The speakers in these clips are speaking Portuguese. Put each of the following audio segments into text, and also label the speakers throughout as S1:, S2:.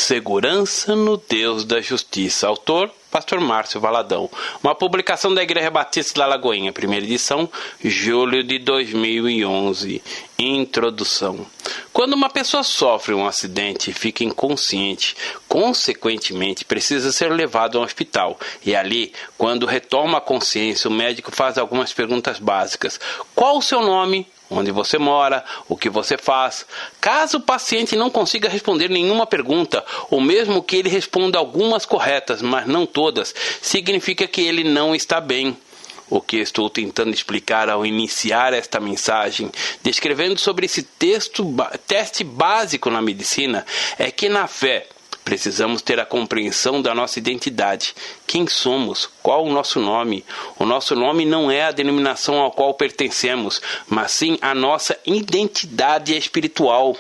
S1: Segurança no Deus da Justiça. Autor, Pastor Márcio Valadão. Uma publicação da Igreja Batista da Lagoinha, primeira edição, julho de 2011. Introdução. Quando uma pessoa sofre um acidente e fica inconsciente, consequentemente precisa ser levado ao hospital. E ali, quando retoma a consciência, o médico faz algumas perguntas básicas. Qual o seu nome? Onde você mora, o que você faz. Caso o paciente não consiga responder nenhuma pergunta, ou mesmo que ele responda algumas corretas, mas não todas, significa que ele não está bem. O que estou tentando explicar ao iniciar esta mensagem, descrevendo sobre esse teste básico na medicina, é que na fé precisamos ter a compreensão da nossa identidade. Quem somos? Qual o nosso nome? O nosso nome não é a denominação ao qual pertencemos, mas sim a nossa identidade espiritual.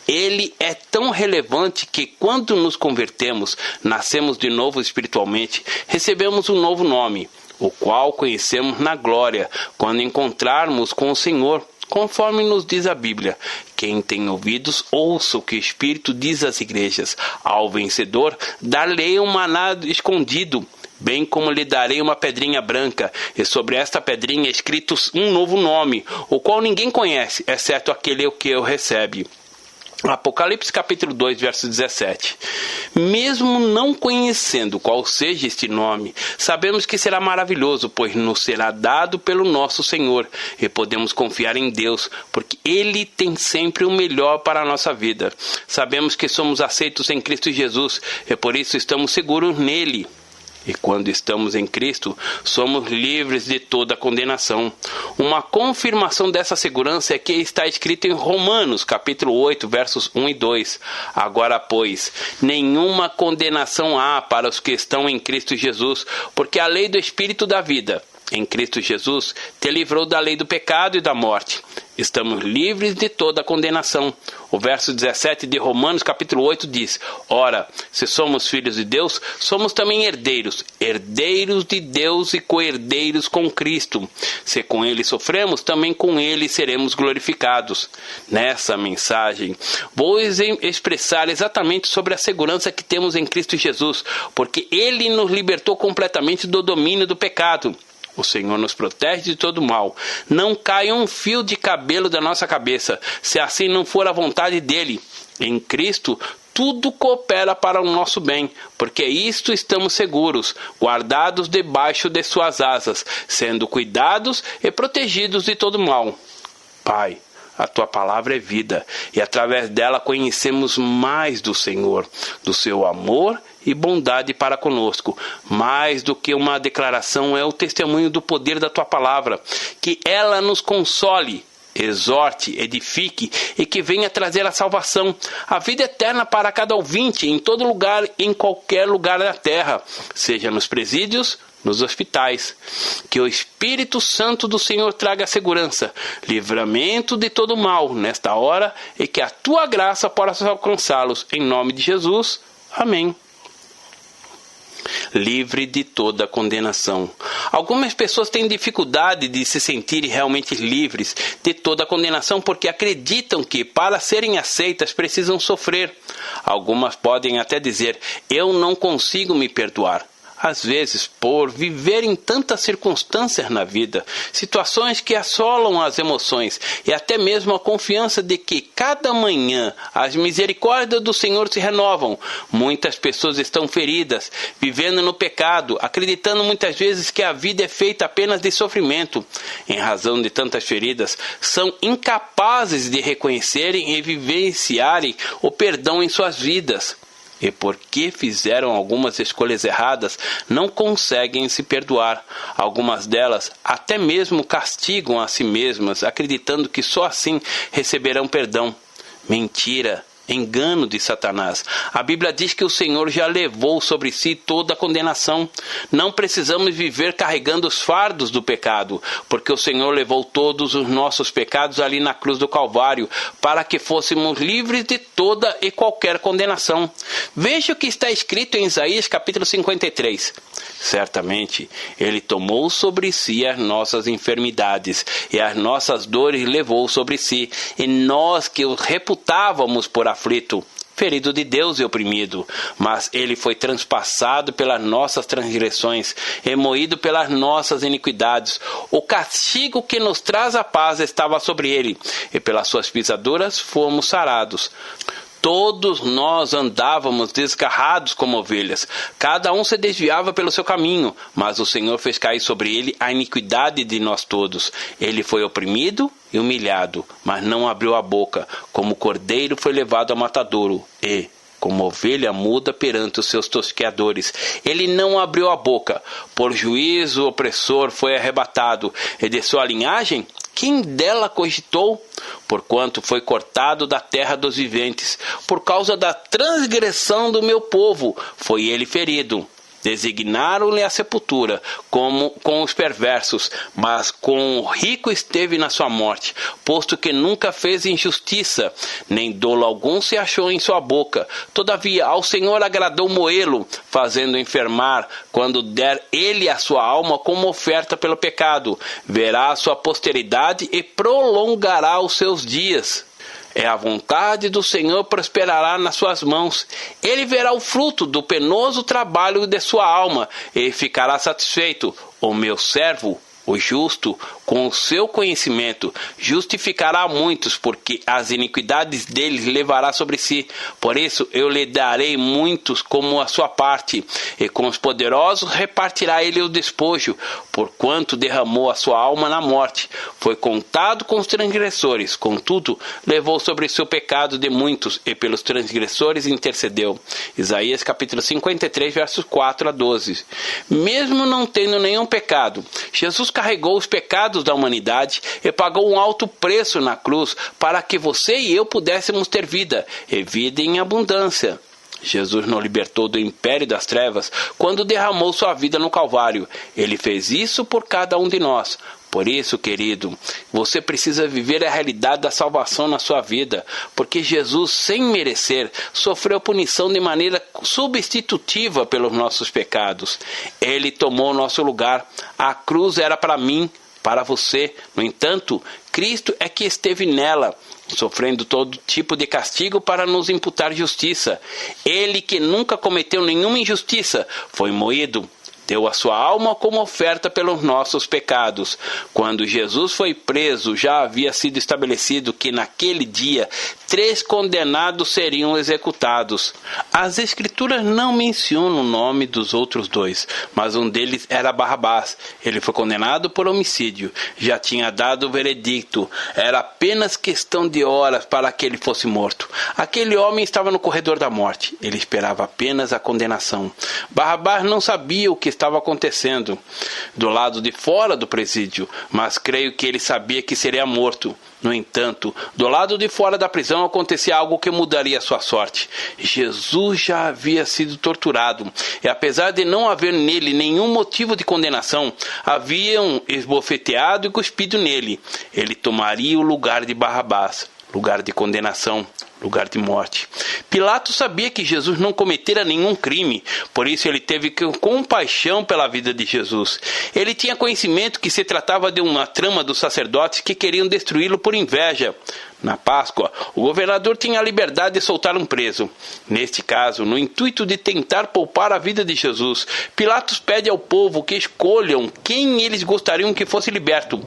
S1: Ele é tão relevante que quando nos convertemos, nascemos de novo espiritualmente, recebemos um novo nome, o qual conhecemos na glória, quando encontrarmos com o Senhor. Conforme nos diz a Bíblia, quem tem ouvidos, ouça o que o Espírito diz às igrejas. Ao vencedor, dar-lhe um maná escondido, bem como lhe darei uma pedrinha branca, e sobre esta pedrinha é escrito um novo nome, o qual ninguém conhece, exceto aquele que o recebe. Apocalipse capítulo 2, verso 17. Mesmo não conhecendo qual seja este nome, sabemos que será maravilhoso, pois nos será dado pelo nosso Senhor, e podemos confiar em Deus, porque Ele tem sempre o melhor para a nossa vida. Sabemos que somos aceitos em Cristo Jesus, e por isso estamos seguros nele. E quando estamos em Cristo, somos livres de toda condenação. Uma confirmação dessa segurança é que está escrito em Romanos, capítulo 8, versos 1 e 2. Agora, pois, nenhuma condenação há para os que estão em Cristo Jesus, porque a lei do Espírito da vida, em Cristo Jesus, te livrou da lei do pecado e da morte. Estamos livres de toda condenação. O verso 17 de Romanos capítulo 8 diz: Ora, se somos filhos de Deus, somos também herdeiros, herdeiros de Deus e co-herdeiros com Cristo. Se com Ele sofremos, também com Ele seremos glorificados. Nessa mensagem, vou expressar exatamente sobre a segurança que temos em Cristo Jesus, porque Ele nos libertou completamente do domínio do pecado. O Senhor nos protege de todo mal. Não caia um fio de cabelo da nossa cabeça, se assim não for a vontade dEle. Em Cristo, tudo coopera para o nosso bem, porque isto estamos seguros, guardados debaixo de suas asas, sendo cuidados e protegidos de todo mal. Pai, a Tua palavra é vida, e através dela conhecemos mais do Senhor, do Seu amor e bondade para conosco. Mais do que uma declaração, é o testemunho do poder da Tua palavra, que ela nos console, exorte, edifique e que venha trazer a salvação, a vida eterna para cada ouvinte, em todo lugar, em qualquer lugar da terra, seja nos presídios, nos hospitais. Que o Espírito Santo do Senhor traga segurança, livramento de todo mal nesta hora, e que a Tua graça possa alcançá-los. Em nome de Jesus. Amém. Livre de toda condenação. Algumas pessoas têm dificuldade de se sentirem realmente livres de toda condenação porque acreditam que, para serem aceitas, precisam sofrer. Algumas podem até dizer: eu não consigo me perdoar. Às vezes, por viverem tantas circunstâncias na vida, situações que assolam as emoções e até mesmo a confiança de que cada manhã as misericórdias do Senhor se renovam, muitas pessoas estão feridas, vivendo no pecado, acreditando muitas vezes que a vida é feita apenas de sofrimento. Em razão de tantas feridas, são incapazes de reconhecerem e vivenciarem o perdão em suas vidas. E porque fizeram algumas escolhas erradas, não conseguem se perdoar. Algumas delas até mesmo castigam a si mesmas, acreditando que só assim receberão perdão. Mentira! Engano de Satanás. A Bíblia diz que o Senhor já levou sobre si toda a condenação. Não precisamos viver carregando os fardos do pecado, porque o Senhor levou todos os nossos pecados ali na cruz do Calvário, para que fôssemos livres de toda e qualquer condenação. Veja o que está escrito em Isaías capítulo 53. Certamente, Ele tomou sobre si as nossas enfermidades, e as nossas dores levou sobre si, e nós que o reputávamos por aflito, ferido de Deus e oprimido, mas ele foi transpassado pelas nossas transgressões e moído pelas nossas iniquidades. O castigo que nos traz a paz estava sobre ele, e pelas suas pisaduras fomos sarados. Todos nós andávamos desgarrados como ovelhas, cada um se desviava pelo seu caminho, mas o Senhor fez cair sobre ele a iniquidade de nós todos. Ele foi oprimido e humilhado, mas não abriu a boca, como cordeiro foi levado ao matadouro, e, como ovelha muda perante os seus tosqueadores, ele não abriu a boca. Por juízo o opressor foi arrebatado, e de sua linhagem, quem dela cogitou? Porquanto foi cortado da terra dos viventes, por causa da transgressão do meu povo, foi ele ferido. Designaram-lhe a sepultura, como com os perversos, mas com o rico esteve na sua morte, posto que nunca fez injustiça, nem dolo algum se achou em sua boca. Todavia ao Senhor agradou moê-lo, fazendo enfermar, quando der ele a sua alma como oferta pelo pecado. Verá a sua posteridade e prolongará os seus dias. É a vontade do Senhor prosperará nas suas mãos. Ele verá o fruto do penoso trabalho de sua alma e ficará satisfeito. O meu servo, o justo, com o seu conhecimento, justificará muitos, porque as iniquidades deles levará sobre si. Por isso eu lhe darei muitos como a sua parte, e com os poderosos repartirá ele o despojo, porquanto derramou a sua alma na morte. Foi contado com os transgressores, contudo levou sobre si o pecado de muitos, e pelos transgressores intercedeu. Isaías capítulo 53, versos 4 a 12. Mesmo não tendo nenhum pecado, Jesus carregou os pecados da humanidade e pagou um alto preço na cruz para que você e eu pudéssemos ter vida, e vida em abundância. Jesus nos libertou do império das trevas quando derramou sua vida no Calvário. Ele fez isso por cada um de nós. Por isso, querido, você precisa viver a realidade da salvação na sua vida, porque Jesus, sem merecer, sofreu punição de maneira substitutiva pelos nossos pecados. Ele tomou o nosso lugar. A cruz era para mim, para você. No entanto, Cristo é que esteve nela, sofrendo todo tipo de castigo para nos imputar justiça. Ele, que nunca cometeu nenhuma injustiça, foi moído. Deu a sua alma como oferta pelos nossos pecados. Quando Jesus foi preso, já havia sido estabelecido que naquele dia 3 condenados seriam executados. As Escrituras não mencionam o nome dos outros 2, mas um deles era Barrabás. Ele foi condenado por homicídio. Já tinha dado o veredicto. Era apenas questão de horas para que ele fosse morto. Aquele homem estava no corredor da morte. Ele esperava apenas a condenação. Barrabás não sabia o que estava acontecendo do lado de fora do presídio, mas creio que ele sabia que seria morto. No entanto, do lado de fora da prisão acontecia algo que mudaria sua sorte. Jesus já havia sido torturado, e apesar de não haver nele nenhum motivo de condenação, haviam esbofeteado e cuspido nele. Ele tomaria o lugar de Barrabás, lugar de condenação, lugar de morte. Pilatos sabia que Jesus não cometera nenhum crime, por isso ele teve compaixão pela vida de Jesus. Ele tinha conhecimento que se tratava de uma trama dos sacerdotes que queriam destruí-lo por inveja. Na Páscoa, o governador tinha a liberdade de soltar um preso. Neste caso, no intuito de tentar poupar a vida de Jesus, Pilatos pede ao povo que escolham quem eles gostariam que fosse liberto.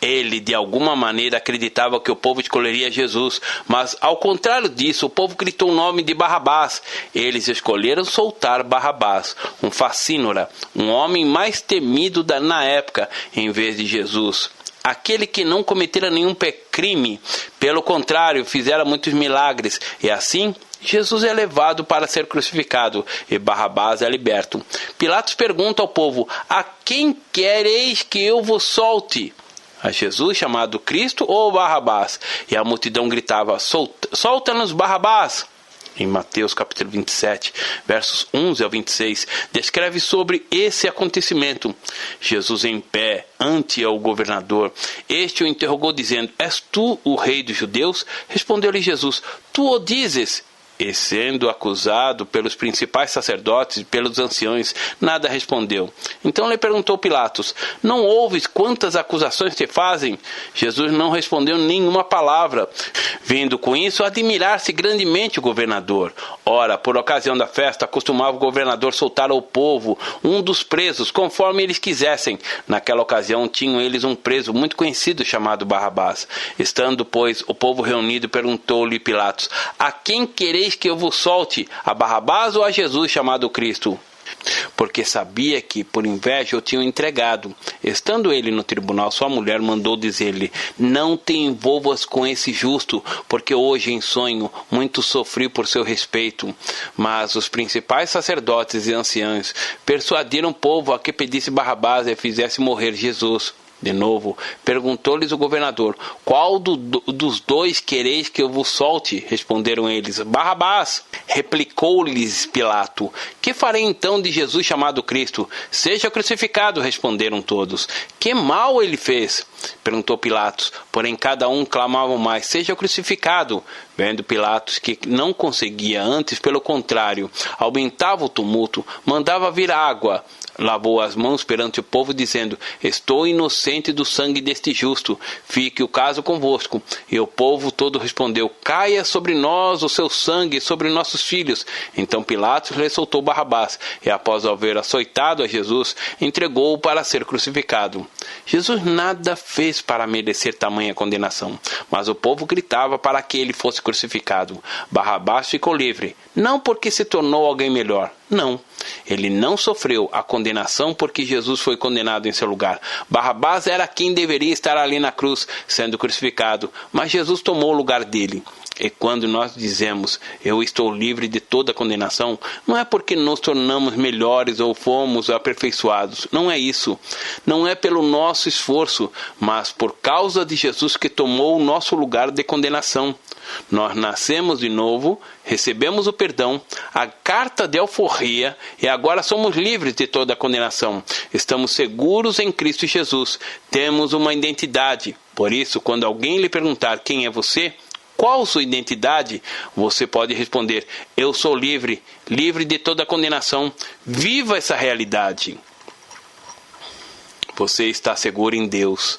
S1: Ele, de alguma maneira, acreditava que o povo escolheria Jesus, mas, ao contrário disso, o povo gritou o nome de Barrabás. Eles escolheram soltar Barrabás, um facínora, um homem mais temido na época, em vez de Jesus. Aquele que não cometera nenhum crime, pelo contrário, fizera muitos milagres, e assim Jesus é levado para ser crucificado, e Barrabás é liberto. Pilatos pergunta ao povo: a quem quereis que eu vos solte? A Jesus, chamado Cristo, ou Barrabás? E a multidão gritava: solta-nos Barrabás! Em Mateus capítulo 27, versos 11 ao 26, descreve sobre esse acontecimento. Jesus em pé, ante ao governador, este o interrogou dizendo: és tu o rei dos judeus? Respondeu-lhe Jesus: tu o dizes. E sendo acusado pelos principais sacerdotes e pelos anciões, nada respondeu. Então lhe perguntou Pilatos: não ouves quantas acusações te fazem? Jesus não respondeu nenhuma palavra, vindo com isso admirar-se grandemente o governador. Ora, por ocasião da festa, costumava o governador soltar ao povo um dos presos, conforme eles quisessem. Naquela ocasião, tinham eles um preso muito conhecido chamado Barrabás. Estando, pois, o povo reunido, perguntou-lhe Pilatos: a quem quereis que eu vos solte, a Barrabás ou a Jesus chamado Cristo? Porque sabia que por inveja o tinham entregado. Estando ele no tribunal, sua mulher mandou dizer-lhe: não te envolvas com esse justo, porque hoje em sonho muito sofri por seu respeito. Mas os principais sacerdotes e anciãos persuadiram o povo a que pedisse Barrabás e fizesse morrer Jesus. De novo, perguntou-lhes o governador: qual dos dois quereis que eu vos solte? Responderam eles: Barrabás. Replicou-lhes Pilato: que farei então de Jesus chamado Cristo? Seja crucificado, responderam todos. Que mal ele fez? Perguntou Pilatos. Porém cada um clamava mais: seja crucificado. Vendo Pilatos que não conseguia, antes pelo contrário, aumentava o tumulto, mandava vir água. Lavou as mãos perante o povo, dizendo: estou inocente do sangue deste justo, fique o caso convosco. E o povo todo respondeu: caia sobre nós o seu sangue e sobre nossos filhos. Então Pilatos lhe soltou Barrabás, e após haver açoitado a Jesus, entregou-o para ser crucificado. Jesus nada fez para merecer tamanha condenação, mas o povo gritava para que ele fosse crucificado. Barrabás ficou livre, não porque se tornou alguém melhor, não. Ele não sofreu a condenação porque Jesus foi condenado em seu lugar. Barrabás era quem deveria estar ali na cruz, sendo crucificado, mas Jesus tomou o lugar dele. E quando nós dizemos: eu estou livre de toda condenação, não é porque nos tornamos melhores ou fomos aperfeiçoados. Não é isso. Não é pelo nosso esforço, mas por causa de Jesus que tomou o nosso lugar de condenação. Nós nascemos de novo, recebemos o perdão, a carta de alforria e agora somos livres de toda a condenação. Estamos seguros em Cristo Jesus. Temos uma identidade. Por isso, quando alguém lhe perguntar quem é você, qual sua identidade, você pode responder: eu sou livre, livre de toda a condenação. Viva essa realidade. Você está seguro em Deus.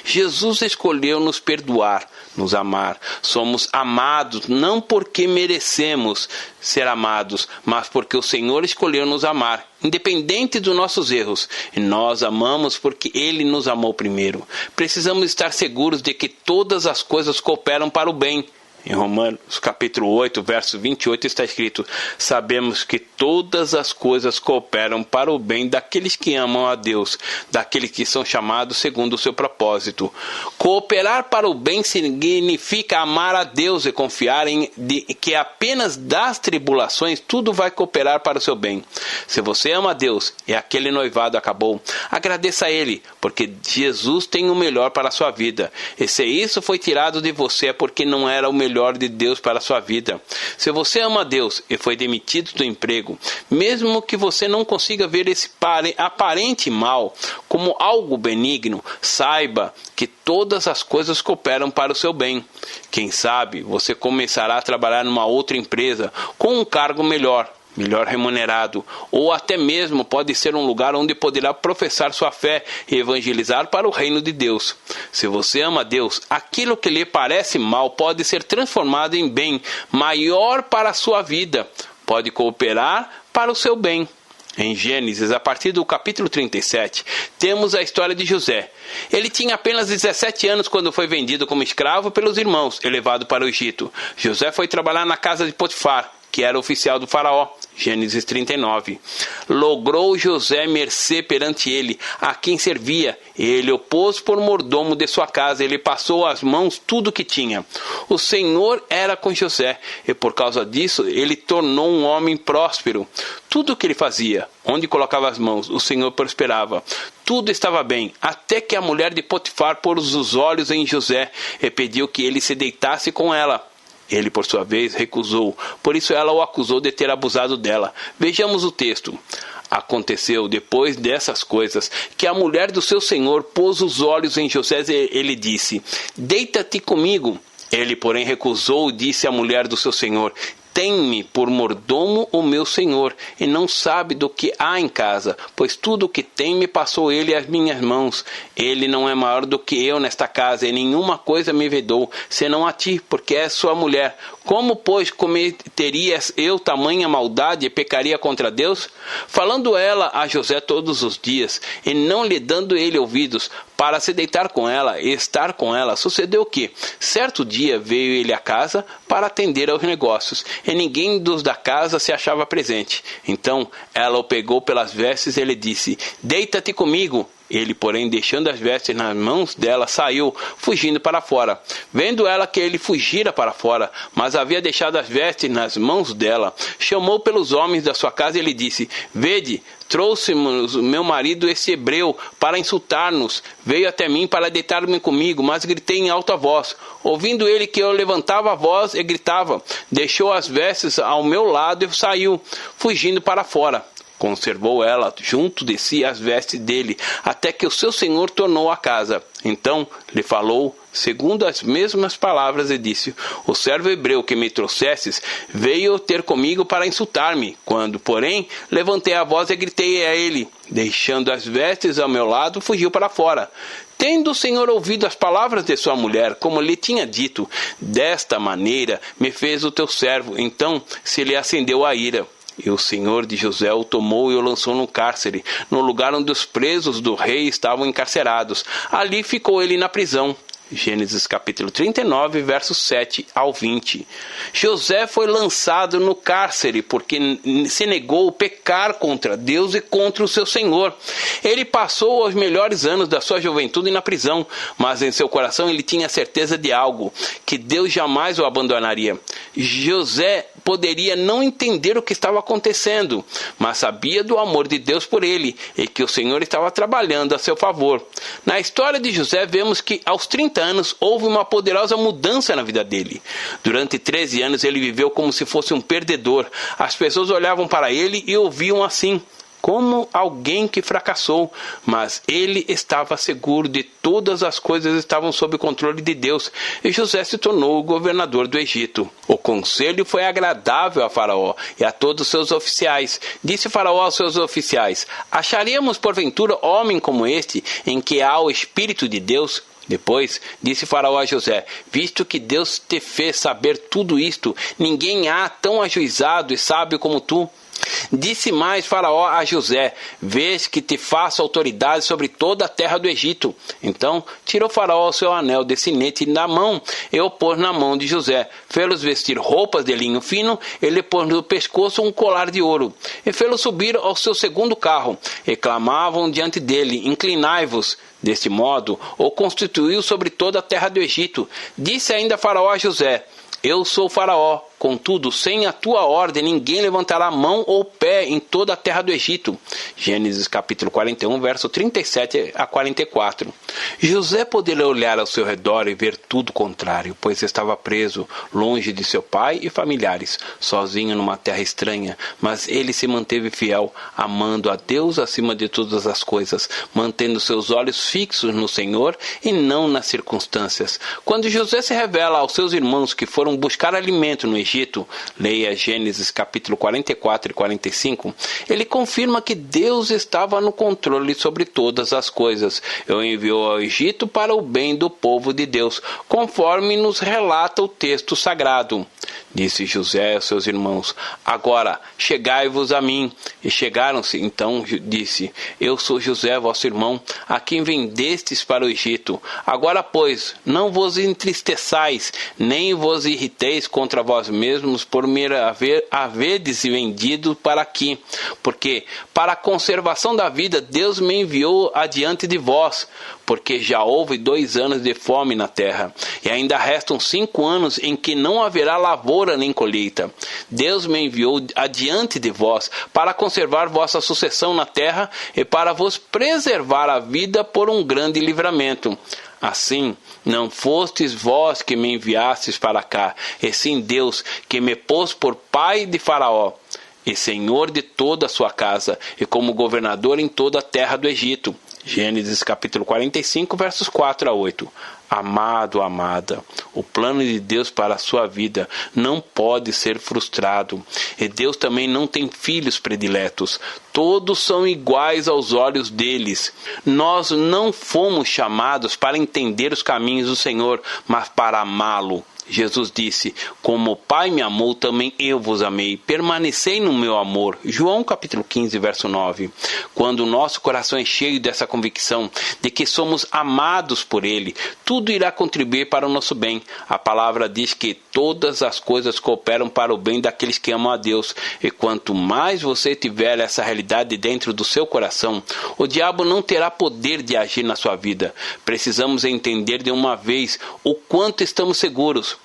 S1: Jesus escolheu nos perdoar, nos amar. Somos amados não porque merecemos ser amados, mas porque o Senhor escolheu nos amar, independente dos nossos erros. E nós amamos porque Ele nos amou primeiro. Precisamos estar seguros de que todas as coisas cooperam para o bem. Em Romanos capítulo 8, verso 28 está escrito: sabemos que todas as coisas cooperam para o bem daqueles que amam a Deus, daqueles que são chamados segundo o seu propósito. Cooperar para o bem significa amar a Deus e confiar em que apenas das tribulações tudo vai cooperar para o seu bem. Se você ama a Deus e aquele noivado acabou, agradeça a Ele, porque Jesus tem o melhor para a sua vida. E se isso foi tirado de você é porque não era o melhor de Deus para a sua vida. Se você ama a Deus e foi demitido do emprego, mesmo que você não consiga ver esse aparente mal como algo benigno, saiba que todas as coisas cooperam para o seu bem. Quem sabe você começará a trabalhar numa outra empresa com um cargo melhor remunerado, ou até mesmo pode ser um lugar onde poderá professar sua fé e evangelizar para o reino de Deus. Se você ama Deus, aquilo que lhe parece mal pode ser transformado em bem maior para a sua vida, pode cooperar para o seu bem. Em Gênesis, a partir do capítulo 37, temos a história de José. Ele tinha apenas 17 anos quando foi vendido como escravo pelos irmãos e levado para o Egito. José foi trabalhar na casa de Potifar, que era oficial do faraó. Gênesis 39. Logrou José mercê perante ele, a quem servia. Ele o pôs por mordomo de sua casa. Ele passou às mãos tudo o que tinha. O Senhor era com José, e por causa disso ele tornou um homem próspero. Tudo o que ele fazia, onde colocava as mãos, o Senhor prosperava. Tudo estava bem, até que a mulher de Potifar pôs os olhos em José e pediu que ele se deitasse com ela. Ele, por sua vez, recusou. Por isso ela o acusou de ter abusado dela. Vejamos o texto. Aconteceu, depois dessas coisas, que a mulher do seu senhor pôs os olhos em José e ele disse: deita-te comigo. Ele, porém, recusou e disse à mulher do seu senhor: tem-me por mordomo o meu senhor, e não sabe do que há em casa, pois tudo o que tem me passou ele às minhas mãos. Ele não é maior do que eu nesta casa, e nenhuma coisa me vedou, senão a ti, porque és sua mulher. Como, pois, cometerias eu tamanha maldade e pecaria contra Deus? Falando ela a José todos os dias, e não lhe dando ele ouvidos, para se deitar com ela e estar com ela, sucedeu que, certo dia, veio ele à casa para atender aos negócios, e ninguém dos da casa se achava presente. Então ela o pegou pelas vestes e lhe disse: deita-te comigo. Ele, porém, deixando as vestes nas mãos dela, saiu, fugindo para fora. Vendo ela que ele fugira para fora, mas havia deixado as vestes nas mãos dela, chamou pelos homens da sua casa e lhe disse: vede, trouxe-nos meu marido esse hebreu para insultar-nos. Veio até mim para deitar-me comigo, mas gritei em alta voz. Ouvindo ele que eu levantava a voz e gritava, deixou as vestes ao meu lado e saiu, fugindo para fora. Conservou ela junto de si as vestes dele, até que o seu senhor tornou à casa. Então lhe falou segundo as mesmas palavras e disse: o servo hebreu que me trouxestes veio ter comigo para insultar-me. Quando, porém, levantei a voz e gritei a ele, deixando as vestes ao meu lado, fugiu para fora. Tendo o Senhor ouvido as palavras de sua mulher, como lhe tinha dito, desta maneira me fez o teu servo. Então se lhe acendeu a ira. E o senhor de José o tomou e o lançou no cárcere, no lugar onde os presos do rei estavam encarcerados. Ali ficou ele na prisão. Gênesis capítulo 39, versos 7 ao 20. José foi lançado no cárcere porque se negou pecar contra Deus e contra o seu Senhor. Ele passou os melhores anos da sua juventude na prisão, mas em seu coração ele tinha certeza de algo, que Deus jamais o abandonaria. José poderia não entender o que estava acontecendo, mas sabia do amor de Deus por ele e que o Senhor estava trabalhando a seu favor. Na história de José vemos que aos 30 anos houve uma poderosa mudança na vida dele. Durante 13 anos ele viveu como se fosse um perdedor. As pessoas olhavam para ele e ouviam assim, como alguém que fracassou, mas ele estava seguro de todas as coisas estavam sob o controle de Deus, e José se tornou o governador do Egito. O conselho foi agradável a Faraó e a todos os seus oficiais. Disse Faraó aos seus oficiais: acharíamos porventura homem como este, em que há o Espírito de Deus? Depois disse Faraó a José: visto que Deus te fez saber tudo isto, ninguém há tão ajuizado e sábio como tu. Disse mais Faraó a José: vês que te faço autoridade sobre toda a terra do Egito. Então tirou Faraó o seu anel de sinete da mão e o pôs na mão de José. Fê-los vestir roupas de linho fino, ele pôs no pescoço um colar de ouro. E fê-los subir ao seu segundo carro. E clamavam diante dele: inclinai-vos. Deste modo, o constituiu sobre toda a terra do Egito. Disse ainda Faraó a José: eu sou Faraó, contudo, sem a tua ordem, ninguém levantará mão ou pé em toda a terra do Egito. Gênesis capítulo 41, verso 37 a 44. José poderia olhar ao seu redor e ver tudo contrário, pois estava preso, longe de seu pai e familiares, sozinho numa terra estranha, mas ele se manteve fiel, amando a Deus acima de todas as coisas, mantendo seus olhos fixos no Senhor e não nas circunstâncias. Quando José se revela aos seus irmãos que foram buscar alimento no Egito, leia Gênesis capítulo 44 e 45, ele confirma que Deus estava no controle sobre todas as coisas e o enviou ao Egito para o bem do povo de Deus, conforme nos relata o texto sagrado. Disse José aos seus irmãos: agora chegai-vos a mim. E chegaram-se. Então disse: eu sou José, vosso irmão, a quem vendestes para o Egito. Agora, pois, não vos entristeçais, nem vos irriteis contra vós mesmos por me haverdes vendido para aqui, porque para a conservação da vida Deus me enviou adiante de vós, porque já houve 2 anos de fome na terra, e ainda restam 5 anos em que não haverá lavoura nem colheita. Deus me enviou adiante de vós, para conservar vossa sucessão na terra, e para vos preservar a vida por um grande livramento. Assim, não fostes vós que me enviastes para cá, e sim Deus, que me pôs por pai de Faraó, e senhor de toda a sua casa, e como governador em toda a terra do Egito. Gênesis capítulo 45, versos 4 a 8. Amado, amada, o plano de Deus para a sua vida não pode ser frustrado. E Deus também não tem filhos prediletos. Todos são iguais aos olhos deles. Nós não fomos chamados para entender os caminhos do Senhor, mas para amá-lo. Jesus disse: como o Pai me amou, também eu vos amei. Permanecei no meu amor. João capítulo 15, verso 9. Quando o nosso coração é cheio dessa convicção de que somos amados por Ele, tudo irá contribuir para o nosso bem. A palavra diz que todas as coisas cooperam para o bem daqueles que amam a Deus. E quanto mais você tiver essa realidade dentro do seu coração, o diabo não terá poder de agir na sua vida. Precisamos entender de uma vez o quanto estamos seguros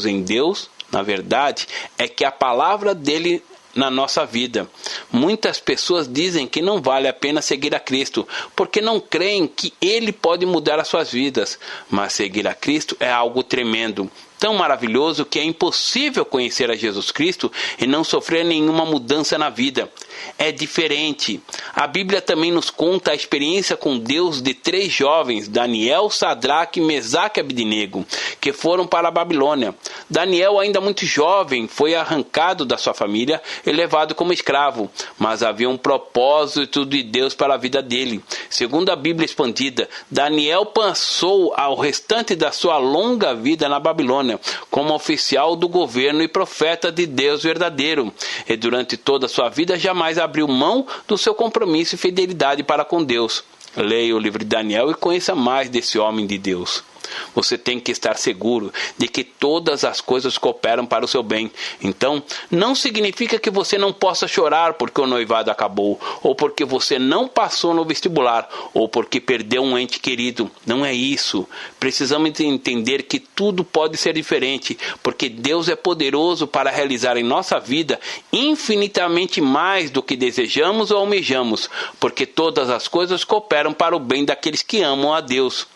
S1: em Deus, na verdade, é que a palavra dele na nossa vida. Muitas pessoas dizem que não vale a pena seguir a Cristo, porque não creem que Ele pode mudar as suas vidas. Mas seguir a Cristo é algo tremendo, tão maravilhoso que é impossível conhecer a Jesus Cristo e não sofrer nenhuma mudança na vida. É diferente. A Bíblia também nos conta a experiência com Deus de 3 jovens, Daniel, Sadraque, Mesaque e Abednego, que foram para a Babilônia. Daniel, ainda muito jovem, foi arrancado da sua família e levado como escravo, mas havia um propósito de Deus para a vida dele. Segundo a Bíblia expandida, Daniel passou ao restante da sua longa vida na Babilônia como oficial do governo e profeta de Deus verdadeiro, e durante toda a sua vida jamais abriu mão do seu compromisso e fidelidade para com Deus. Leia o livro de Daniel e conheça mais desse homem de Deus. Você tem que estar seguro de que todas as coisas cooperam para o seu bem. Então, não significa que você não possa chorar porque o noivado acabou, ou porque você não passou no vestibular, ou porque perdeu um ente querido. Não é isso. Precisamos entender que tudo pode ser diferente, porque Deus é poderoso para realizar em nossa vida infinitamente mais do que desejamos ou almejamos, porque todas as coisas cooperam para o bem daqueles que amam a Deus.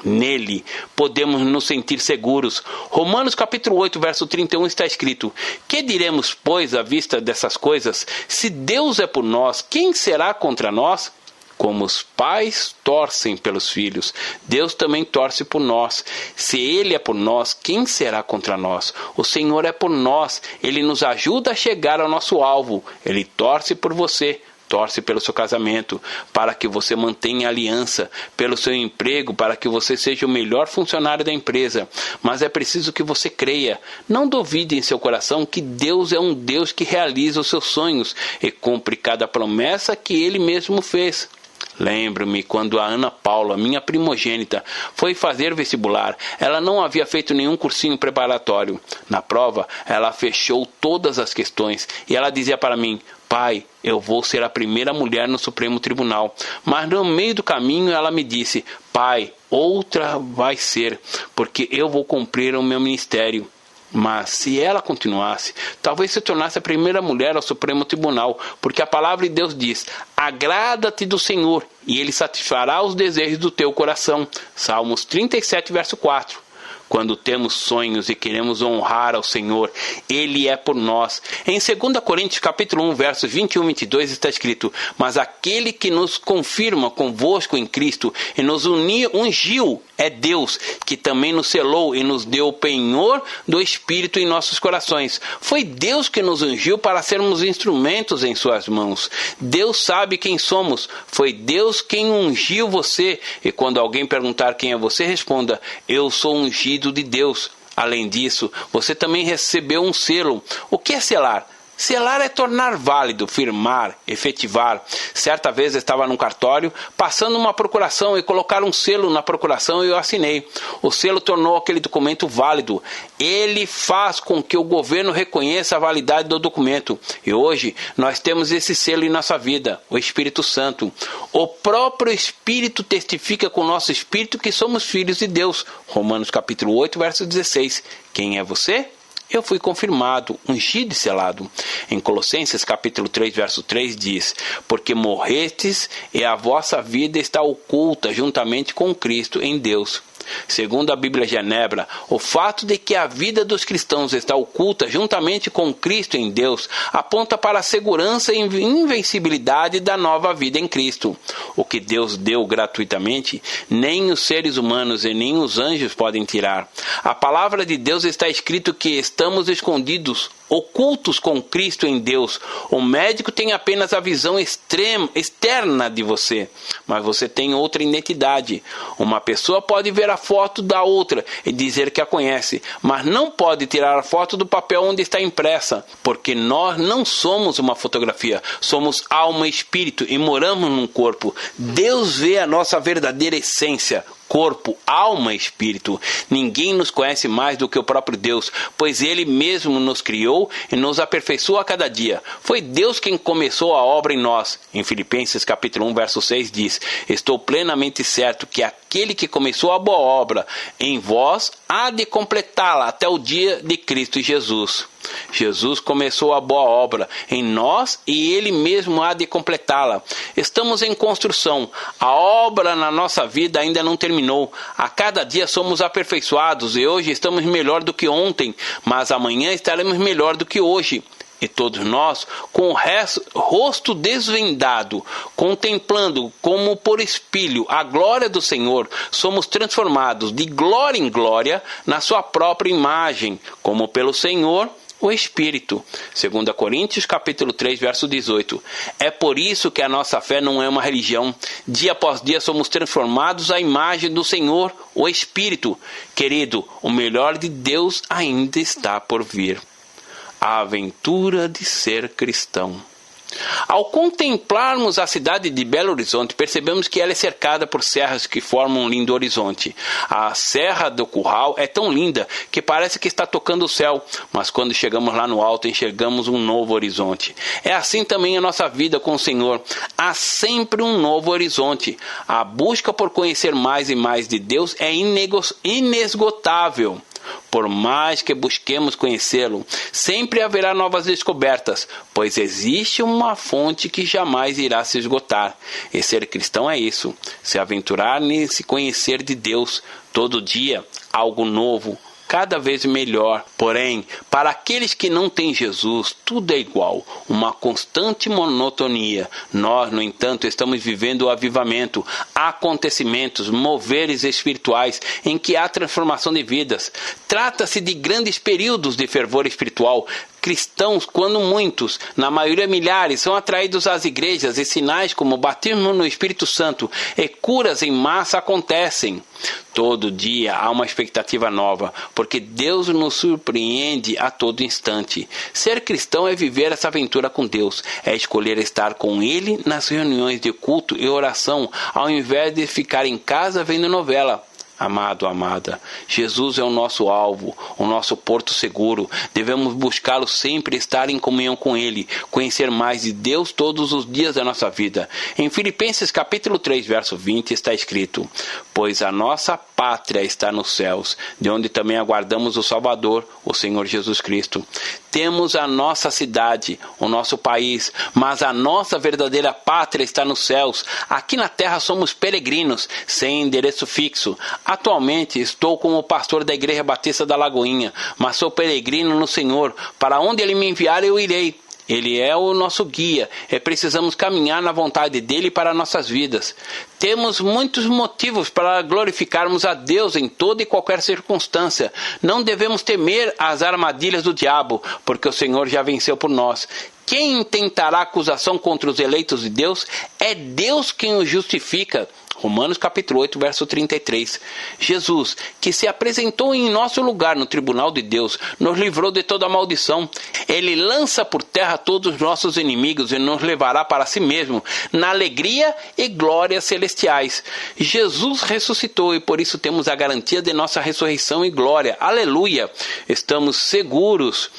S1: Nele podemos nos sentir seguros. Romanos capítulo 8, verso 31 está escrito: que diremos, pois, à vista dessas coisas? Se Deus é por nós, quem será contra nós? Como os pais torcem pelos filhos, Deus também torce por nós. Se Ele é por nós, quem será contra nós? O Senhor é por nós. Ele nos ajuda a chegar ao nosso alvo. Ele torce por você. Torce pelo seu casamento, para que você mantenha a aliança, pelo seu emprego, para que você seja o melhor funcionário da empresa. Mas é preciso que você creia. Não duvide em seu coração que Deus é um Deus que realiza os seus sonhos e cumpre cada promessa que Ele mesmo fez. Lembro-me quando a Ana Paula, minha primogênita, foi fazer vestibular. Ela não havia feito nenhum cursinho preparatório. Na prova, ela fechou todas as questões e ela dizia para mim: pai, eu vou ser a primeira mulher no Supremo Tribunal. Mas no meio do caminho ela me disse: pai, outra vai ser, porque eu vou cumprir o meu ministério. Mas se ela continuasse, talvez se tornasse a primeira mulher ao Supremo Tribunal, porque a palavra de Deus diz: agrada-te do Senhor, e Ele satisfará os desejos do teu coração. Salmos 37, verso 4. Quando temos sonhos e queremos honrar ao Senhor, Ele é por nós. Em 2 Coríntios capítulo 1, versos 21 e 22 está escrito: mas aquele que nos confirma convosco em Cristo e nos ungiu é Deus, que também nos selou e nos deu o penhor do Espírito em nossos corações. Foi Deus que nos ungiu para sermos instrumentos em suas mãos. Deus sabe quem somos. Foi Deus quem ungiu você. E quando alguém perguntar quem é você, responda: eu sou ungido de Deus. Além disso, você também recebeu um selo. O que é selar? Selar é tornar válido, firmar, efetivar. Certa vez estava num cartório, passando uma procuração e colocaram um selo na procuração e eu assinei. O selo tornou aquele documento válido. Ele faz com que o governo reconheça a validade do documento. E hoje nós temos esse selo em nossa vida, o Espírito Santo. O próprio Espírito testifica com o nosso espírito que somos filhos de Deus. Romanos capítulo 8, verso 16. Quem é você? Eu fui confirmado, ungido e selado. Em Colossenses capítulo 3, verso 3 diz: porque morrestes e a vossa vida está oculta juntamente com Cristo em Deus. Segundo a Bíblia Genebra, o fato de que a vida dos cristãos está oculta juntamente com Cristo em Deus aponta para a segurança e invencibilidade da nova vida em Cristo. O que Deus deu gratuitamente, nem os seres humanos e nem os anjos podem tirar. A palavra de Deus está escrito que estamos escondidos, ocultos com Cristo em Deus. O médico tem apenas a visão externa de você, mas você tem outra identidade. Uma pessoa pode ver a foto da outra e dizer que a conhece, mas não pode tirar a foto do papel onde está impressa, porque nós não somos uma fotografia, somos alma e espírito e moramos num corpo. Deus vê a nossa verdadeira essência, corpo, alma e espírito. Ninguém nos conhece mais do que o próprio Deus, pois Ele mesmo nos criou e nos aperfeiçoa a cada dia. Foi Deus quem começou a obra em nós. Em Filipenses capítulo 1, verso 6 diz: estou plenamente certo que aquele que começou a boa obra em vós há de completá-la até o dia de Cristo Jesus. Jesus começou a boa obra em nós e Ele mesmo há de completá-la. Estamos em construção. A obra na nossa vida ainda não terminou. A cada dia somos aperfeiçoados e hoje estamos melhor do que ontem, mas amanhã estaremos melhor do que hoje. E todos nós, com o rosto desvendado, contemplando como por espelho a glória do Senhor, somos transformados de glória em glória na sua própria imagem, como pelo Senhor, o Espírito. 2 Coríntios capítulo 3, verso 18. É por isso que a nossa fé não é uma religião. Dia após dia somos transformados à imagem do Senhor, o Espírito. Querido, o melhor de Deus ainda está por vir. A aventura de ser cristão. Ao contemplarmos a cidade de Belo Horizonte, percebemos que ela é cercada por serras que formam um lindo horizonte. A Serra do Curral é tão linda que parece que está tocando o céu, mas quando chegamos lá no alto, enxergamos um novo horizonte. É assim também a nossa vida com o Senhor. Há sempre um novo horizonte. A busca por conhecer mais e mais de Deus é inesgotável. Por mais que busquemos conhecê-lo, sempre haverá novas descobertas, pois existe uma fonte que jamais irá se esgotar. E ser cristão é isso, se aventurar nesse conhecer de Deus, todo dia, algo novo, cada vez melhor. Porém, para aqueles que não têm Jesus, tudo é igual, uma constante monotonia. Nós, no entanto, estamos vivendo o avivamento, acontecimentos, moveres espirituais em que há transformação de vidas. Trata-se de grandes períodos de fervor espiritual. Cristãos, quando muitos, na maioria milhares, são atraídos às igrejas e sinais como batismo no Espírito Santo e curas em massa acontecem. Todo dia há uma expectativa nova, porque Deus nos surpreende a todo instante. Ser cristão é viver essa aventura com Deus, é escolher estar com Ele nas reuniões de culto e oração, ao invés de ficar em casa vendo novela. Amado, amada, Jesus é o nosso alvo, o nosso porto seguro. Devemos buscá-lo sempre, estar em comunhão com Ele, conhecer mais de Deus todos os dias da nossa vida. Em Filipenses capítulo 3, verso 20 está escrito: pois a nossa pátria está nos céus, de onde também aguardamos o Salvador, o Senhor Jesus Cristo. Temos a nossa cidade, o nosso país, mas a nossa verdadeira pátria está nos céus. Aqui na terra somos peregrinos, sem endereço fixo. Atualmente estou como pastor da Igreja Batista da Lagoinha, mas sou peregrino no Senhor. Para onde Ele me enviar, eu irei. Ele é o nosso guia e precisamos caminhar na vontade dele para nossas vidas. Temos muitos motivos para glorificarmos a Deus em toda e qualquer circunstância. Não devemos temer as armadilhas do diabo, porque o Senhor já venceu por nós. Quem intentará acusação contra os eleitos de Deus? É Deus quem os justifica. Romanos capítulo 8, verso 33. Jesus, que se apresentou em nosso lugar no tribunal de Deus, nos livrou de toda maldição. Ele lança por terra todos os nossos inimigos e nos levará para si mesmo, na alegria e glória celestiais. Jesus ressuscitou e por isso temos a garantia de nossa ressurreição e glória. Aleluia! Estamos seguros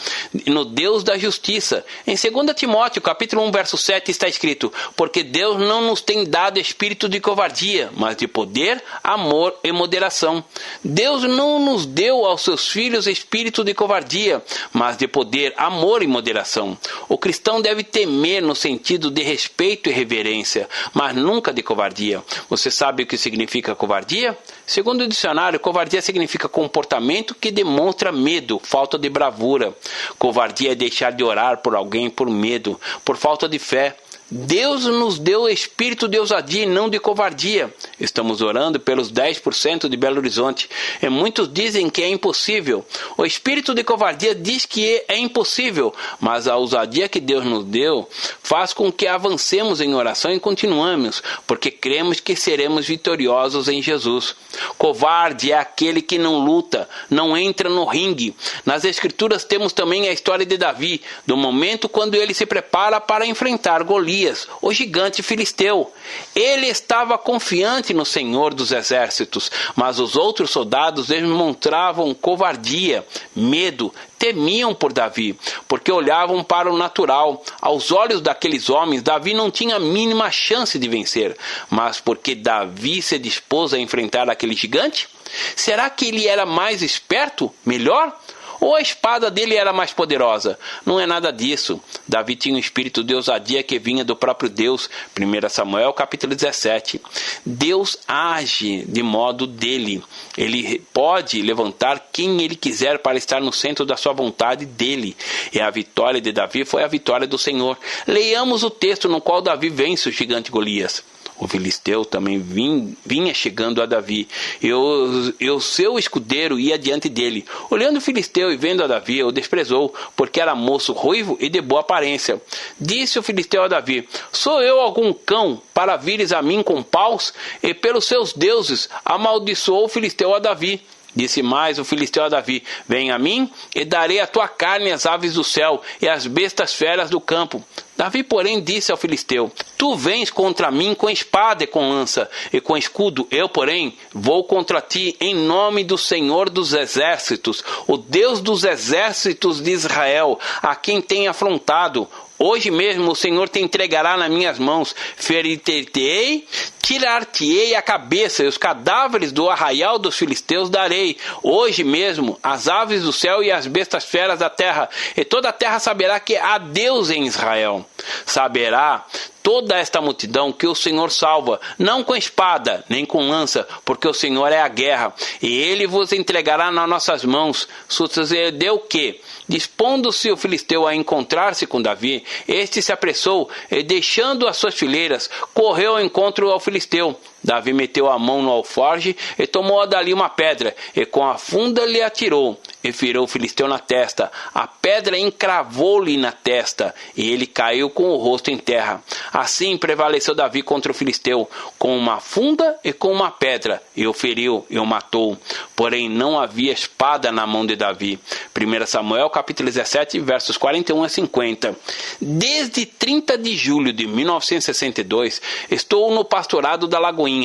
S1: no Deus da justiça. Em 2 2 Timóteo, capítulo 1, verso 7, está escrito: porque Deus não nos tem dado espírito de covardia, mas de poder, amor e moderação. Deus não nos deu aos seus filhos espírito de covardia, mas de poder, amor e moderação. O cristão deve temer no sentido de respeito e reverência, mas nunca de covardia. Você sabe o que significa covardia? Segundo o dicionário, covardia significa comportamento que demonstra medo, falta de bravura. Covardia é deixar de orar por alguém por medo, por falta de fé. Deus nos deu espírito de ousadia e não de covardia. Estamos orando pelos 10% de Belo Horizonte e muitos dizem que é impossível. O espírito de covardia diz que é impossível, mas a ousadia que Deus nos deu faz com que avancemos em oração e continuemos, porque cremos que seremos vitoriosos em Jesus. Covarde é aquele que não luta, não entra no ringue. Nas Escrituras temos também a história de Davi, do momento quando ele se prepara para enfrentar Golias, o gigante filisteu. Ele estava confiante no Senhor dos Exércitos, mas os outros soldados demonstravam covardia, medo, temiam por Davi, porque olhavam para o natural. Aos olhos daqueles homens, Davi não tinha a mínima chance de vencer, mas porque Davi se dispôs a enfrentar aquele gigante? Será que ele era mais esperto, melhor? Ou a espada dele era mais poderosa? Não é nada disso. Davi tinha um espírito de ousadia que vinha do próprio Deus. 1 Samuel capítulo 17. Deus age de modo dele. Ele pode levantar quem ele quiser para estar no centro da sua vontade dele. E a vitória de Davi foi a vitória do Senhor. Leiamos o texto no qual Davi vence o gigante Golias. O filisteu também vinha chegando a Davi, e o seu escudeiro ia diante dele. Olhando o filisteu e vendo a Davi, o desprezou, porque era moço ruivo e de boa aparência. Disse o filisteu a Davi: sou eu algum cão para vires a mim com paus? E pelos seus deuses amaldiçoou o filisteu a Davi. Disse mais o filisteu a Davi: vem a mim, e darei a tua carne às aves do céu e às bestas feras do campo. Davi, porém, disse ao filisteu: tu vens contra mim com espada e com lança, e com escudo. Eu, porém, vou contra ti em nome do Senhor dos Exércitos, o Deus dos exércitos de Israel, a quem tem afrontado. Hoje mesmo o Senhor te entregará nas minhas mãos, ferir-te-ei, tirar-te-ei a cabeça, e os cadáveres do arraial dos filisteus darei. Hoje mesmo as aves do céu e as bestas feras da terra, e toda a terra saberá que há Deus em Israel. Saberá toda esta multidão que o Senhor salva, não com espada, nem com lança, porque o Senhor é a guerra, e ele vos entregará nas nossas mãos. Sucedeu o quê? Dispondo-se o filisteu a encontrar-se com Davi, este se apressou, e deixando as suas fileiras, correu ao encontro ao filisteu. Davi meteu a mão no alforje e tomou dali uma pedra, e com a funda lhe atirou, e feriu o filisteu na testa. A pedra encravou-lhe na testa, e ele caiu com o rosto em terra. Assim prevaleceu Davi contra o filisteu, com uma funda e com uma pedra, e o feriu e o matou. Porém não havia espada na mão de Davi. 1 Samuel capítulo 17, versos 41 a 50. Desde 30 de julho de 1962, estou no pastorado da Lagoinha.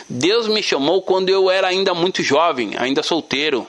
S1: Deus me chamou quando eu era ainda muito jovem, ainda solteiro.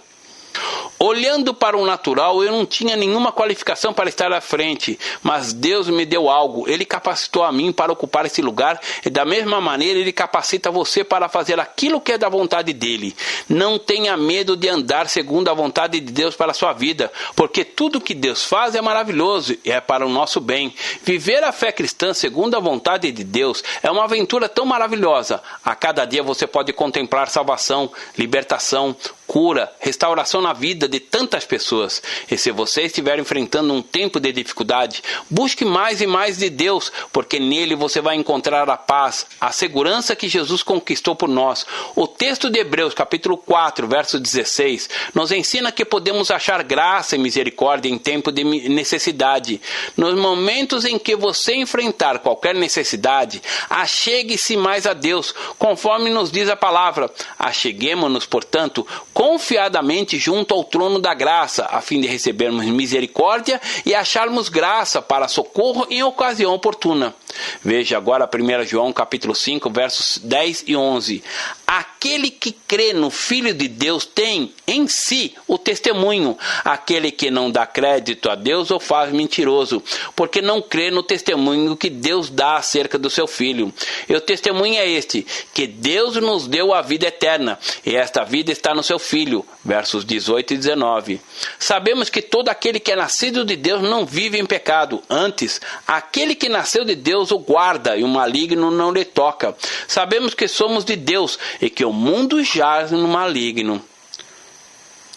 S1: Olhando para o natural, eu não tinha nenhuma qualificação para estar à frente, mas Deus me deu algo. Ele capacitou a mim para ocupar esse lugar, e da mesma maneira Ele capacita você para fazer aquilo que é da vontade dEle. Não tenha medo de andar segundo a vontade de Deus para a sua vida, porque tudo que Deus faz é maravilhoso e é para o nosso bem. Viver a fé cristã segundo a vontade de Deus é uma aventura tão maravilhosa. A cada dia você pode contemplar salvação, libertação, cura, restauração na vida de tantas pessoas. E se você estiver enfrentando um tempo de dificuldade, busque mais e mais de Deus, porque nele você vai encontrar a paz, a segurança que Jesus conquistou por nós. O texto de Hebreus, capítulo 4, verso 16, nos ensina que podemos achar graça e misericórdia em tempo de necessidade. Nos momentos em que você enfrentar qualquer necessidade, achegue-se mais a Deus, conforme nos diz a palavra. Acheguemo-nos, portanto, confiadamente junto ao trono da graça, a fim de recebermos misericórdia e acharmos graça para socorro em ocasião oportuna. Veja agora 1 João capítulo 5, versos 10 e 11. Aquele que crê no Filho de Deus tem em si o testemunho. Aquele que não dá crédito a Deus o faz mentiroso, porque não crê no testemunho que Deus dá acerca do seu Filho. E o testemunho é este, que Deus nos deu a vida eterna, e esta vida está no seu Filho. Versos 18 e 19. Sabemos que todo aquele que é nascido de Deus não vive em pecado. Antes, aquele que nasceu de Deus o guarda, e o maligno não lhe toca. Sabemos que somos de Deus, e que o mundo jaz no maligno.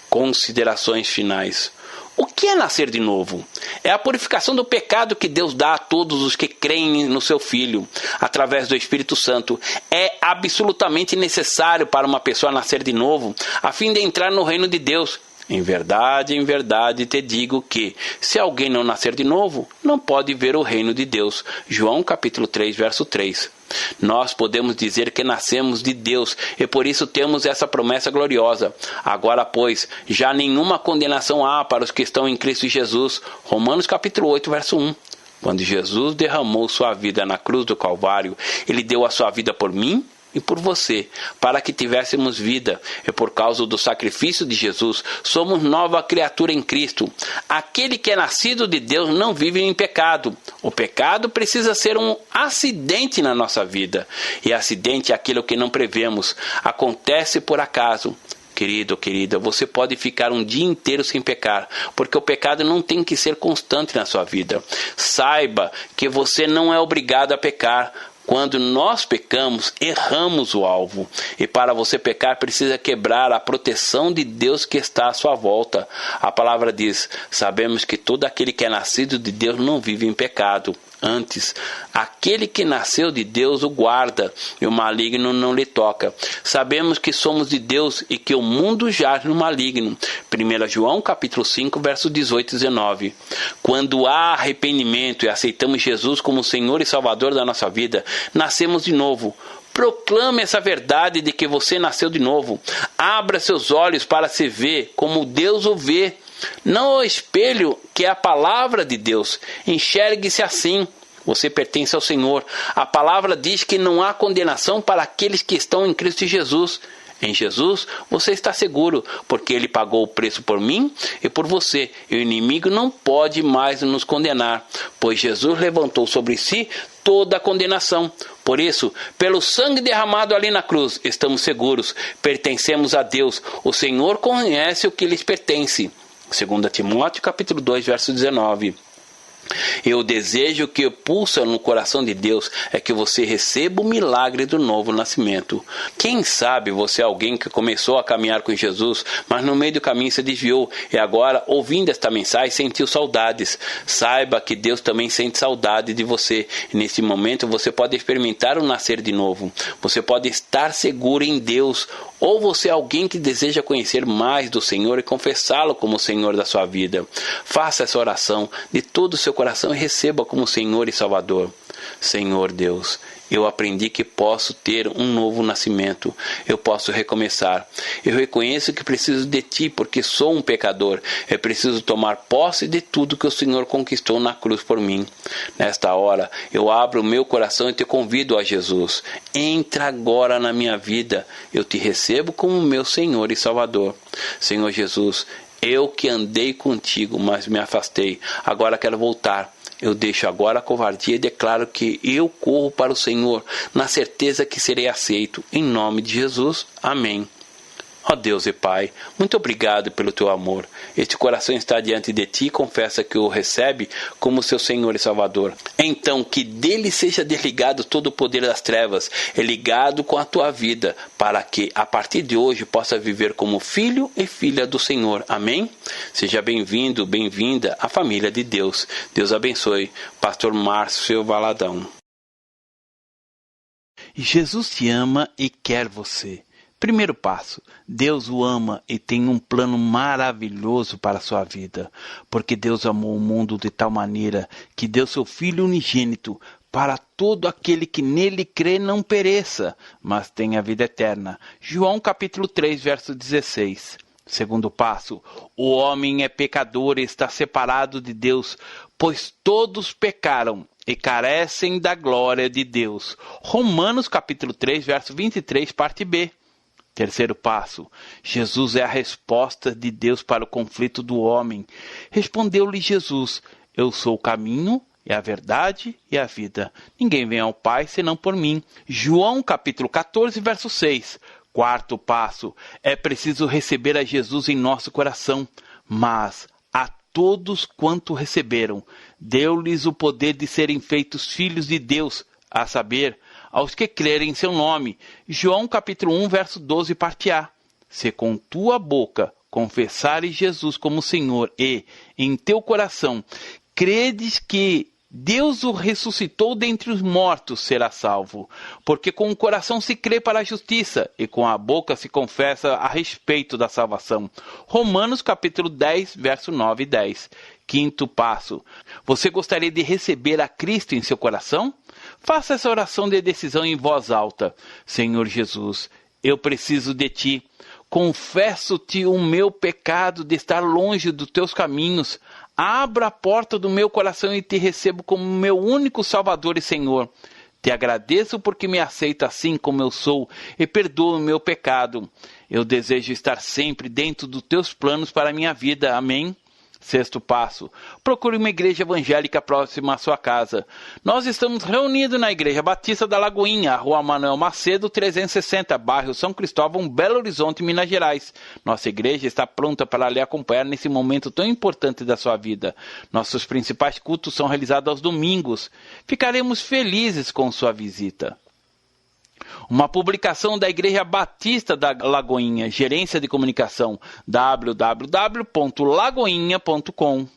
S1: Considerações finais. O que é nascer de novo? É a purificação do pecado que Deus dá a todos os que creem no seu Filho, através do Espírito Santo. É absolutamente necessário para uma pessoa nascer de novo, a fim de entrar no reino de Deus. Em verdade te digo que, se alguém não nascer de novo, não pode ver o reino de Deus. João capítulo 3, verso 3. Nós podemos dizer que nascemos de Deus e por isso temos essa promessa gloriosa. Agora, pois, já nenhuma condenação há para os que estão em Cristo Jesus. Romanos capítulo 8, verso 1. Quando Jesus derramou sua vida na cruz do Calvário, Ele deu a sua vida por mim e por você, para que tivéssemos vida, e por causa do sacrifício de Jesus, somos nova criatura em Cristo. Aquele que é nascido de Deus não vive em pecado. O pecado precisa ser um acidente na nossa vida, e acidente é aquilo que não prevemos, acontece por acaso. Querido, querida, você pode ficar um dia inteiro sem pecar, porque o pecado não tem que ser constante na sua vida. Saiba que você não é obrigado a pecar. Quando nós pecamos, erramos o alvo. E para você pecar, precisa quebrar a proteção de Deus que está à sua volta. A palavra diz, sabemos que todo aquele que é nascido de Deus não vive em pecado. Antes, aquele que nasceu de Deus o guarda, e o maligno não lhe toca. Sabemos que somos de Deus e que o mundo jaz no maligno. 1 João capítulo 5, versos 18 e 19. Quando há arrependimento e aceitamos Jesus como Senhor e Salvador da nossa vida, nascemos de novo. Proclame essa verdade de que você nasceu de novo. Abra seus olhos para se ver como Deus o vê. Não o espelho que é a palavra de Deus. Enxergue-se assim. Você pertence ao Senhor. A palavra diz que não há condenação para aqueles que estão em Cristo Jesus. Em Jesus, você está seguro, porque Ele pagou o preço por mim e por você. E o inimigo não pode mais nos condenar, pois Jesus levantou sobre si toda a condenação. Por isso, pelo sangue derramado ali na cruz, estamos seguros. Pertencemos a Deus. O Senhor conhece o que lhes pertence. 2 Timóteo capítulo 2, verso 19. E o desejo que pulsa no coração de Deus é que você receba o milagre do novo nascimento. Quem sabe você é alguém que começou a caminhar com Jesus, mas no meio do caminho se desviou e agora, ouvindo esta mensagem, sentiu saudades. Saiba que Deus também sente saudade de você. E nesse momento você pode experimentar o nascer de novo. Você pode estar seguro em Deus. Ou você é alguém que deseja conhecer mais do Senhor e confessá-lo como o Senhor da sua vida. Faça essa oração de todo o seu coração e receba como Senhor e Salvador. Senhor Deus, eu aprendi que posso ter um novo nascimento. Eu posso recomeçar. Eu reconheço que preciso de Ti porque sou um pecador. Eu preciso tomar posse de tudo que o Senhor conquistou na cruz por mim. Nesta hora, eu abro o meu coração e te convido a Jesus. Entra agora na minha vida. Eu te recebo como meu Senhor e Salvador. Senhor Jesus, eu que andei contigo, mas me afastei. Agora quero voltar. Eu deixo agora a covardia e declaro que eu corro para o Senhor, na certeza que serei aceito. Em nome de Jesus. Amém. Ó Deus e Pai, muito obrigado pelo Teu amor. Este coração está diante de Ti e confessa que o recebe como seu Senhor e Salvador. Então, que dele seja desligado todo o poder das trevas e ligado com a Tua vida, para que, a partir de hoje, possa viver como filho e filha do Senhor. Amém? Seja bem-vindo, bem-vinda à família de Deus. Deus abençoe. Pastor Márcio Valadão. Jesus te ama e quer você. Primeiro passo, Deus o ama e tem um plano maravilhoso para a sua vida, porque Deus amou o mundo de tal maneira que deu seu Filho unigênito para todo aquele que nele crê não pereça, mas tenha vida eterna. João capítulo 3, verso 16. Segundo passo, o homem é pecador e está separado de Deus, pois todos pecaram e carecem da glória de Deus. Romanos capítulo 3, verso 23, parte B. Terceiro passo, Jesus é a resposta de Deus para o conflito do homem. Respondeu-lhe Jesus, eu sou o caminho, e a verdade e a vida. Ninguém vem ao Pai senão por mim. João capítulo 14, verso 6. Quarto passo, é preciso receber a Jesus em nosso coração, mas a todos quanto receberam, deu-lhes o poder de serem feitos filhos de Deus, a saber, aos que crerem em seu nome. João capítulo 1, verso 12, parte A. Se com tua boca confessares Jesus como Senhor e, em teu coração, credes que Deus o ressuscitou dentre os mortos, será salvo. Porque com o coração se crê para a justiça, e com a boca se confessa a respeito da salvação. Romanos capítulo 10, verso 9 e 10. Quinto passo. Você gostaria de receber a Cristo em seu coração? Faça essa oração de decisão em voz alta. Senhor Jesus, eu preciso de Ti. Confesso-te o meu pecado de estar longe dos Teus caminhos. Abra a porta do meu coração e te recebo como meu único Salvador e Senhor. Te agradeço porque me aceita assim como eu sou e perdoa o meu pecado. Eu desejo estar sempre dentro dos teus planos para a minha vida. Amém? Sexto passo, procure uma igreja evangélica próxima à sua casa. Nós estamos reunidos na Igreja Batista da Lagoinha, Rua Manuel Macedo, 360, bairro São Cristóvão, Belo Horizonte, Minas Gerais. Nossa igreja está pronta para lhe acompanhar nesse momento tão importante da sua vida. Nossos principais cultos são realizados aos domingos. Ficaremos felizes com sua visita. Uma publicação da Igreja Batista da Lagoinha, Gerência de Comunicação, www.lagoinha.com.